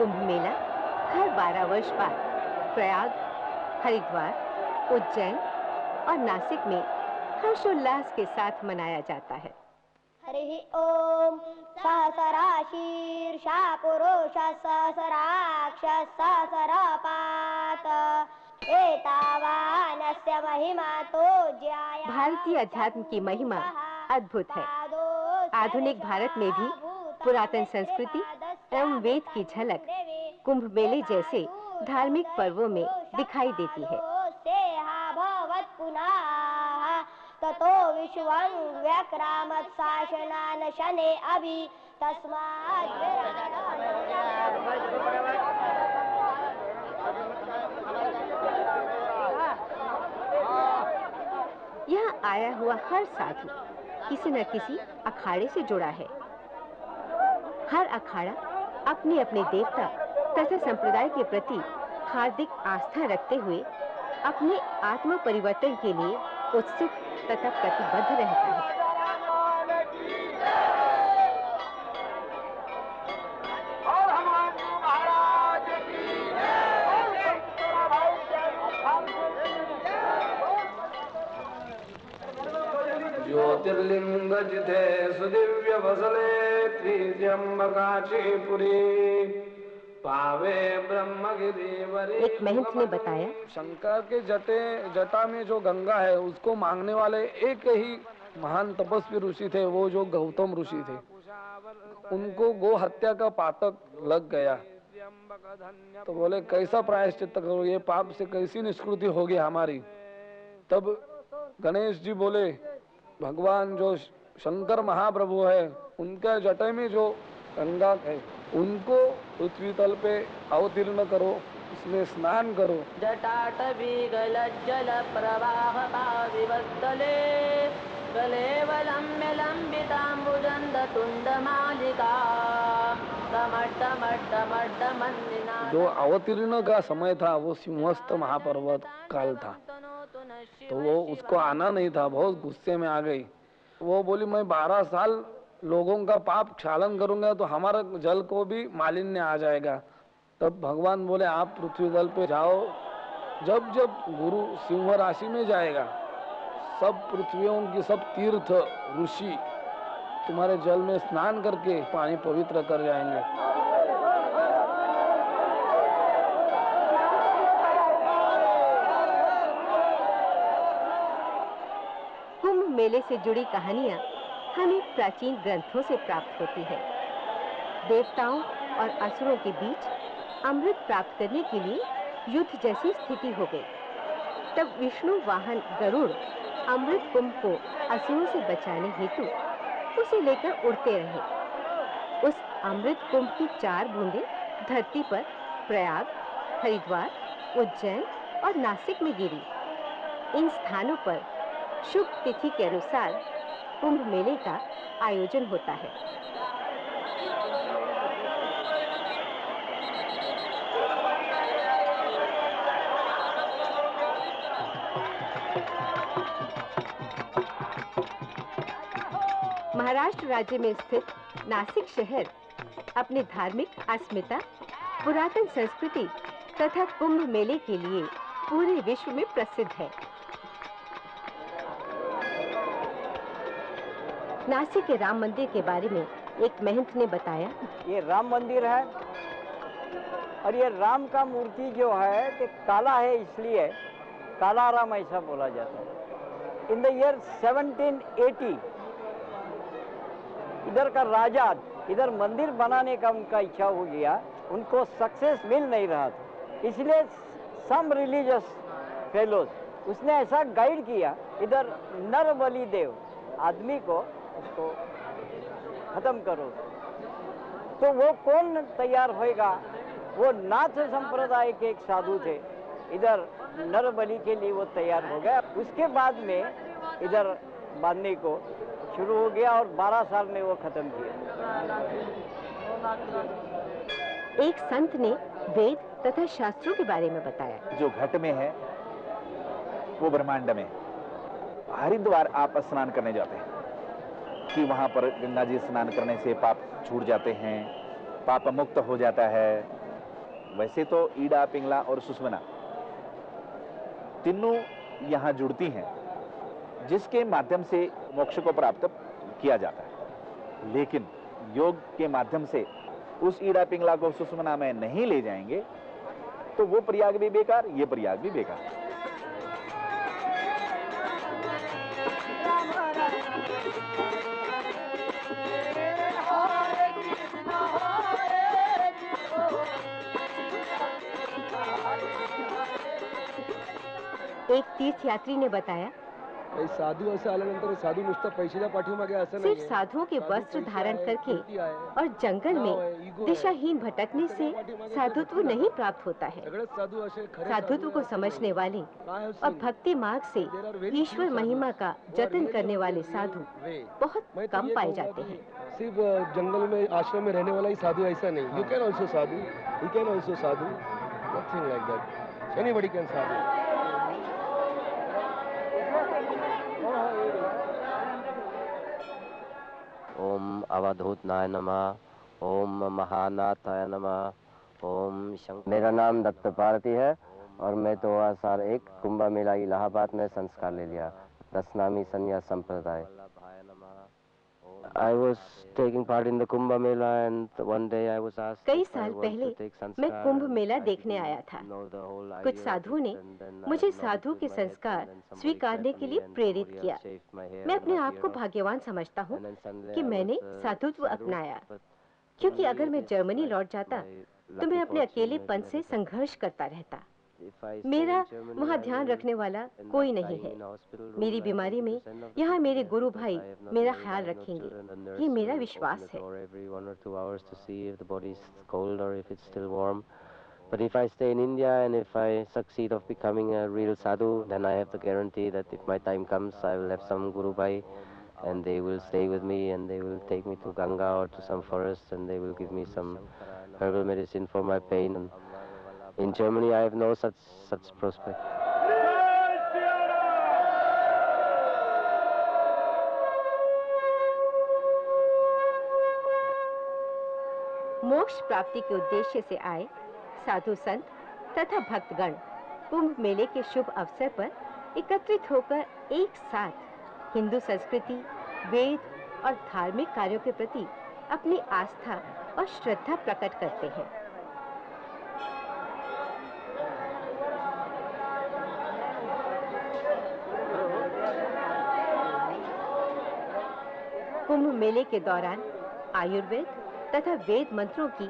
कुंभ मेला हर 12 वर्ष बाद प्रयाग, हरिद्वार, उज्जैन और नासिक में हर्षोल्लास के साथ मनाया जाता है। हरि ओम सहस्राशीर्षा पुरुष सहस्राक्ष सहस्रपात एतावानस्य महिमा तो ज्याय। भारतीय अध्यात्म की महिमा अद्भुत है। आधुनिक भारत में भी पुरातन संस्कृति एवं वेद की झलक कुंभ मेले जैसे धार्मिक पर्वों में दिखाई देती है। ततो विश्वं व्यक्रामत् शासनान शने अभि तस्मात् यहाँ आया हुआ हर साधु किसी न किसी अखाड़े से जुड़ा है। हर अखाड़ा अपने अपने देवता तथा संप्रदाय के प्रति हार्दिक आस्था रखते हुए अपने आत्म परिवर्तन के लिए उत्सुक तथा प्रतिबद्ध रहता है। ज्योतिर्लिंग जिते सुदिव्य बसले त्रिजंबकाचीपुरी पावे ब्रह्मगिरिवरी। एक महंत ने बताया, शंकर के जटा में जो गंगा है उसको मांगने वाले एक ही महान तपस्वी ऋषि थे, वो जो गौतम ऋषि थे। उनको गो हत्या का पातक लग गया, तो बोले कैसा प्रायश्चित करो, ये पाप से कैसी निष्कृति होगी हमारी। तब गणेश जी बोले, भगवान जो शंकर महाप्रभु है उनके जटे में जो गंगा है उनको पृथ्वी तल पे अवतीर्ण करो, इसमें स्नान करो। जटाटवी गलज्जल प्रवाह पाविवत्तले कलेवलम्य लंबिताम्बुजन्द तुंडमालिका तमड्डमड्डमड्डमन्दिना। जो अवतीर्ण का समय था वो सिंहस्थ महापर्वत काल था, तो वो उसको आना नहीं था, बहुत गुस्से में आ गई। वो बोली मैं 12 साल लोगों का पाप क्षालन करूंगा तो हमारा जल को भी मालिन्य आ जाएगा। तब भगवान बोले आप पृथ्वी तल पे जाओ, जब जब गुरु सिंह राशि में जाएगा सब पृथ्वियों की सब तीर्थ ऋषि तुम्हारे जल में स्नान करके पानी पवित्र कर जाएंगे। कुंभ मेले से जुड़ी कहानियां हमें प्राचीन ग्रंथों से प्राप्त होती है। देवताओं और असुरों के बीच अमृत प्राप्त करने के लिए युद्ध जैसी स्थिति हो गई। तब विष्णु वाहन गरुड़ अमृत कुंभ को असुरों से बचाने हेतु उसे लेकर उड़ते रहे। उस अमृत कुंभ की 4 बूंदें धरती पर प्रयाग, हरिद्वार, उज्जैन और नासिक में गिरी। इन स्थानों पर शुभ तिथि के अनुसार कुंभ मेले का आयोजन होता है। महाराष्ट्र राज्य में स्थित नासिक शहर अपने धार्मिक अस्मिता, पुरातन संस्कृति तथा कुंभ मेले के लिए पूरे विश्व में प्रसिद्ध है। नासिक के राम मंदिर के बारे में एक महंत ने बताया, ये राम मंदिर है और ये राम का मूर्ति जो है कि काला है, इसलिए काला राम ऐसा बोला जाता है। इन द ईयर 1780 इधर का राजा इधर मंदिर बनाने का उनका इच्छा हो गया, उनको सक्सेस मिल नहीं रहा था, इसलिए सम रिलीजियस फेलोज उसने ऐसा गाइड किया इधर नर बलि देव आदमी को उसको खत्म करो। तो वो कौन तैयार होएगा? वो नाथ संप्रदाय के एक साधु थे, इधर नर बलि के लिए वो तैयार हो गया। उसके बाद में इधर बांधने को शुरू हो गया और 12 साल में वो खत्म किया। एक संत ने वेद तथा शास्त्रों के बारे में बताया। जो घट में है वो ब्रह्मांड में। हरिद्वार आप स्नान करने जाते हैं कि वहां पर गंगा जी स्नान करने से पाप छूट जाते हैं, पाप मुक्त हो जाता है, वैसे तो ईडा, पिंगला और सुषमना तीनों यहाँ जुड़ती हैं, जिसके माध्यम से मोक्ष को प्राप्त किया जाता है। लेकिन योग के माध्यम से उस ईड़ा पिंगला को सुषमना में नहीं ले जाएंगे तो वो प्रयाग भी बेकार, ये प्रयाग भी बेकार। एक तीर्थयात्री ने बताया, साधू असं आल्यानंतर साधू नुसतं पैशाच्या पाठीमागे असं सिर्फ साधुओं के वस्त्र धारण करके और जंगल में दिशाहीन भटकने से साधुत्व नहीं प्राप्त होता है। साधुत्व को समझने वाले और भक्ति मार्ग से ईश्वर महिमा का जतन करने वाले साधु बहुत कम पाए जाते हैं। सिर्फ जंगल में आश्रम में रहने वाला ही साधु ऐसा नहीं, you can also sadhu, you can also sadhu, nothing like that, anybody can sadhu. ओम अवधूतनाय नमः, ओम महानाथाय नमः, ओम शंकर। मेरा नाम दत्त भारती है और मैं 2001 कुंभ मेला इलाहाबाद में संस्कार ले लिया, दशनामी संन्यास संप्रदाय। I was taking part in the Kumbh Mela and one day I was asked कई साल पहले मैं कुंभ मेला देखने आया था। कुछ साधुओं ने मुझे साधु के संस्कार स्वीकारने के लिए प्रेरित किया। मैं अपने आप को भाग्यवान समझता हूँ कि मैंने साधुत्व अपनाया, क्योंकि अगर मैं जर्मनी लौट जाता तो मैं अपने अकेलेपन से संघर्ष करता रहता। मेरा वहाँ ध्यान रखने वाला कोई नहीं है। मेरी बीमारी में यहाँ मेरे गुरु भाई मेरा ख्याल रखेंगे, ये मेरा विश्वास है। But if I stay in India and if I succeed of becoming a real sadhu, then I have the guarantee that if my time comes, I will have some Guru Bhai and they will stay with me and they will take me to Ganga or to some forest and they will give me some herbal medicine for my pain. In Germany, I have no such prospect. मोक्ष प्राप्ति के उद्देश्य से आए साधु संत तथा भक्तगण कुंभ मेले के शुभ अवसर पर एकत्रित होकर एक साथ हिंदू संस्कृति, वेद और धार्मिक कार्यों के प्रति अपनी आस्था और श्रद्धा प्रकट करते हैं। कुंभ मेले के दौरान आयुर्वेद तथा वेद मंत्रों की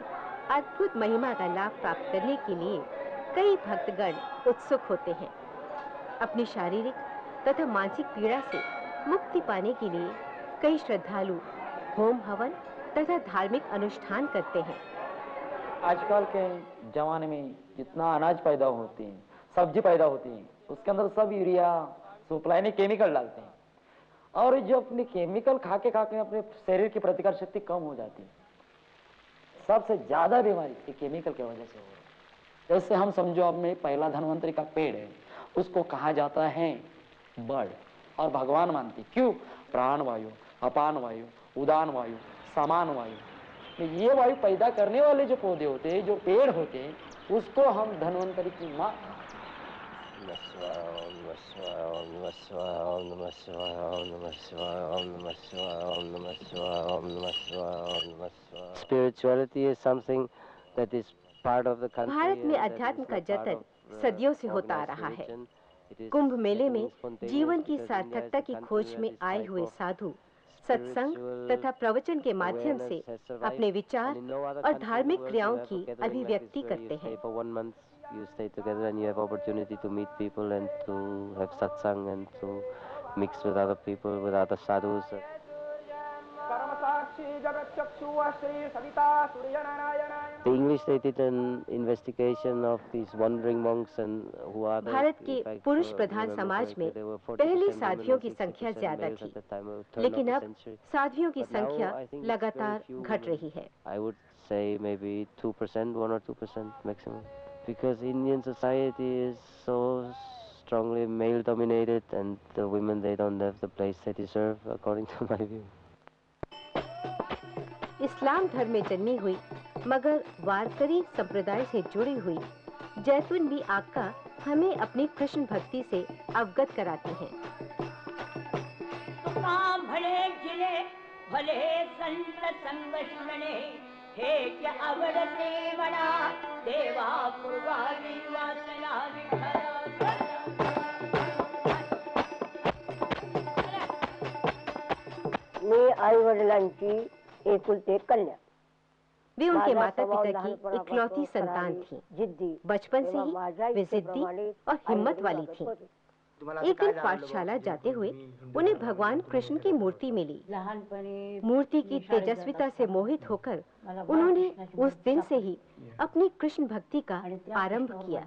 अद्भुत महिमा का लाभ प्राप्त करने के लिए कई भक्तगण उत्सुक होते हैं। अपनी शारीरिक तथा मानसिक पीड़ा से मुक्ति पाने के लिए कई श्रद्धालु होम हवन तथा धार्मिक अनुष्ठान करते हैं। आजकल के जमाने में जितना अनाज पैदा होती है, सब्जी पैदा होती है, उसके अंदर सब यूरिया सुपलाइने केमिकल डालते हैं और जो अपने केमिकल खा के अपने शरीर की प्रतिकार शक्ति कम हो जाती है। सबसे ज्यादा बीमारी ये केमिकल की वजह से हो रही है। जैसे हम समझो अब में पहला धन्वंतरी का पेड़ है, उसको कहा जाता है बर्ड और भगवान मानती। क्यों? प्राण वायु, अपान वायु, उदान वायु, समान वायु, ये वायु पैदा करने वाले जो पौधे होते हैं, जो पेड़ होते हैं, उसको हम धन्वंतरी की माँ। Spirituality is something that is part of the country. Bharat में अध्यात्म का जतन सदियों से होता आ रहा है। कुंभ मेले में जीवन की सार्थकता की खोज में आए हुए साधु सत्संग तथा प्रवचन के माध्यम से अपने विचार और धार्मिक क्रियाओं की अभिव्यक्ति करते हैं। You stay together and you have opportunity to meet people and to have satsang and to mix with other people, with other sadhus. The English, they did an investigation of these wandering monks and who are the, Bharat के पुरुष प्रधान समाज में पहले साधुओं की संख्या ज्यादा थी, लेकिन अब साधुओं की संख्या लगातार घट रही है। I would say maybe 2%, 1 or 2% maximum. Because Indian society is so strongly male dominated and the women, they don't have the place they deserve according to my view. इस्लाम धर्म में जन्मी हुई मगर वारकरी संप्रदाय से जुड़ी हुई जैतून बी आक्का हमें अपनी कृष्ण भक्ति से अवगत कराती हैं। भले जिले भले संत संग शरणे हे क्या आवडते मला देवा पूर्वादी वासना मी आई वडिलांची एकुलती एक कन्या। वे उनके माता पिता की इकलौती संतान थी। बचपन से ही वे जिद्दी और हिम्मत वाली थी। एक दिन पाठशाला जाते हुए उन्हें भगवान कृष्ण की मूर्ति मिली। मूर्ति की तेजस्विता से मोहित होकर उन्होंने उस दिन से ही अपनी कृष्ण भक्ति का आरंभ किया।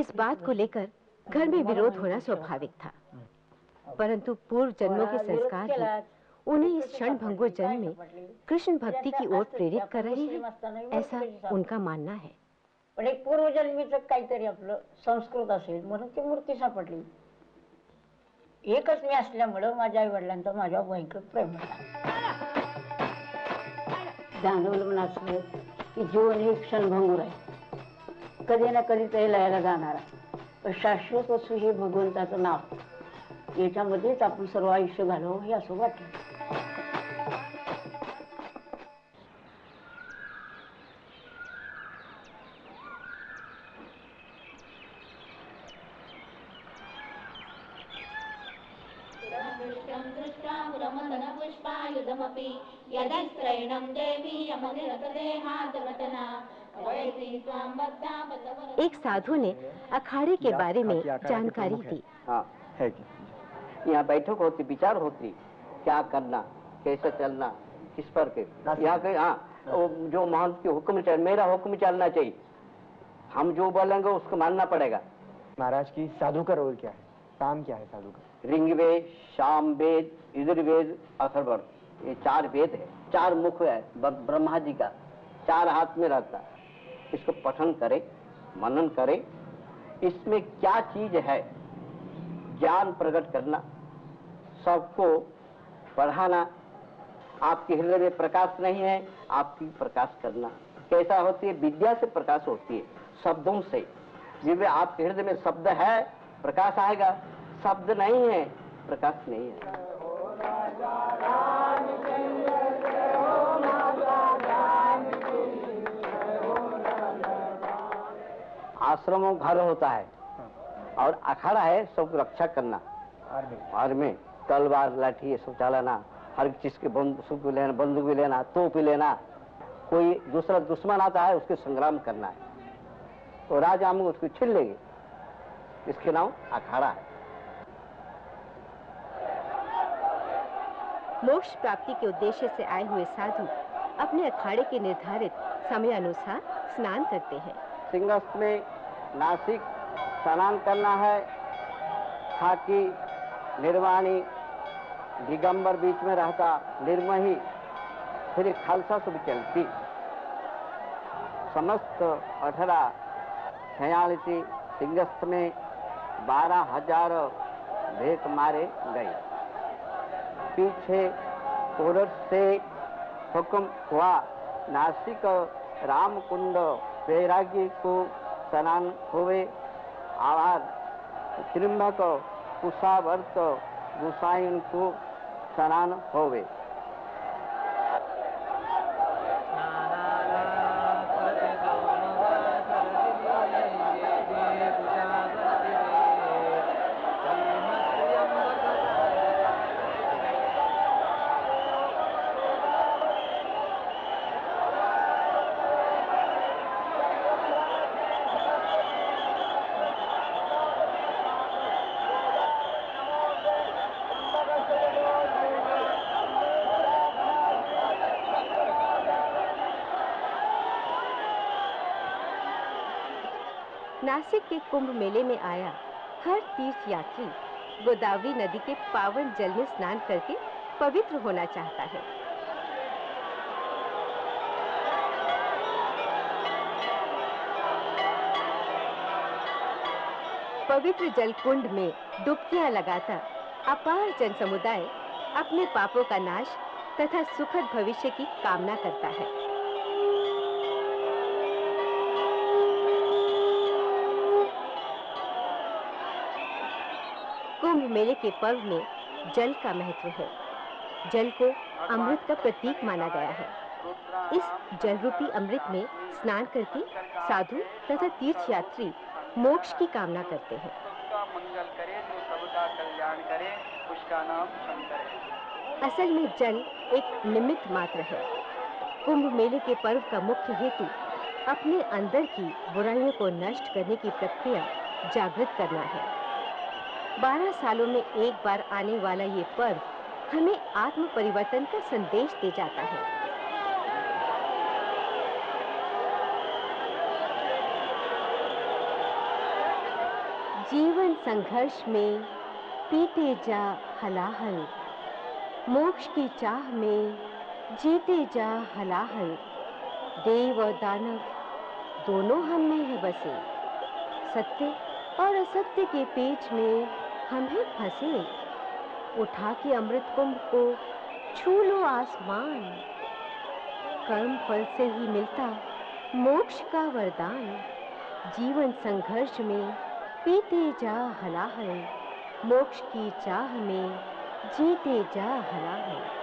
इस बात को लेकर घर में विरोध होना स्वाभाविक था, परंतु पूर्व जन्मों के संस्कार ही उन्हें इस क्षण भंगुर जन्म में कृष्ण भक्ति की ओर प्रेरित कर रहे हैं, ऐसा उनका मानना है। पण एक पूर्वजन्मीचं काहीतरी आपलं संस्कृत असेल म्हणून ती मूर्ती सापडली। एकच मी असल्यामुळे माझ्या आई वडिलांचा माझ्यावर भयंकर प्रेम होता। जाणवलं मला असं की जीवन हे क्षण भंगुर आहे, कधी ना कधी ते लयाला जाणार आहे, पण शाश्वत वस्तू हे भगवंताचं नाव, याच्यामध्येच आपण सर्व आयुष्य घालवं हे असं वाटलं। एक साधु ने अखाड़े के बारे में जानकारी दी। हाँ है कि यहाँ बैठक होती, विचार होती, क्या करना, कैसे चलना, किस पर के यहाँ के। हाँ, जो महंत की हुक्म चल, मेरा हुक्म चलना चाहिए, हम जो बोलेंगे उसको मानना पड़ेगा। महाराज की साधु का रोल क्या है, काम क्या है साधु का? ऋग्वेद, सामवेद, यजुर्वेद, अथर्वण, ये 4 वेद है, 4 मुख है ब्रह्मा जी का, 4 हाथ में रहता है। इसको पठन करे, मनन करे, इसमें क्या चीज है, ज्ञान प्रकट करना, सबको पढ़ाना। आपके हृदय में प्रकाश नहीं है, आपकी प्रकाश करना। कैसा होती है? विद्या से प्रकाश होती है, शब्दों से। जिसमें आपके हृदय में शब्द है, प्रकाश आएगा, शब्द नहीं है, प्रकाश नहीं है। आश्रमों घर होता है और अखाड़ा है सबको रक्षा करना। आर्मी तलवार लाठी ये सब चलाना, हर चीज के बंदूक भी लेना, बंदूक भी लेना, तोप भी लेना। कोई दूसरा दुश्मन आता है उसके संग्राम करना है, तो राजा में उसको छीन लेंगे। इसके नाम अखाड़ा है। मोक्ष प्राप्ति के उद्देश्य से आए हुए साधु अपने अखाड़े के निर्धारित समय अनुसार स्नान करते हैं। सिंहस्थ में नासिक स्नान करना है, खाकी निर्वाणी दिगंबर बीच में रहता, निर्मही फिर खालसा सब चलती। समस्त 1846 सिंहस्थ में 12,000 भेक मारे गए। पीछे कोरस से हुक्म हुआ नासिक रामकुंड वैरागी को स्नान हुए। आवाज त्रिम्बक कुशावर्त गुसाइन को स्नान होवे। नासिक के कुंभ मेले में आया हर तीर्थ यात्री गोदावरी नदी के पावन जल में स्नान करके पवित्र होना चाहता है। पवित्र जल कुंड में डुबकियां लगाता अपार जन समुदाय अपने पापों का नाश तथा सुखद भविष्य की कामना करता है। कुंभ मेले के पर्व में जल का महत्व है। जल को अमृत का प्रतीक माना गया है। इस जल रूपी अमृत में स्नान करके साधु तथा तीर्थयात्री मोक्ष की कामना करते हैं। मंगल करे जो सबका कल्याण करे, उसका नाम शंकर है। असल में जल एक निमित्त मात्र है। कुंभ मेले के पर्व का मुख्य हेतु अपने अंदर की बुराइयों को नष्ट करने की प्रक्रिया जागृत करना है। 12 सालों में एक बार आने वाला ये पर्व हमें आत्म परिवर्तन का संदेश दे जाता है। जीवन संघर्ष में पीते जा हलाहल, मोक्ष की चाह में जीते जा हलाहल। देव और दानव दोनों हम में है बसे, सत्य और असत्य के पेच में हम हैं फंसे। उठा के अमृत कुंभ को छू लो आसमान, कर्म फल से ही मिलता मोक्ष का वरदान। जीवन संघर्ष में पीते जा हलाहल, मोक्ष की चाह में जीते जा हलाहल।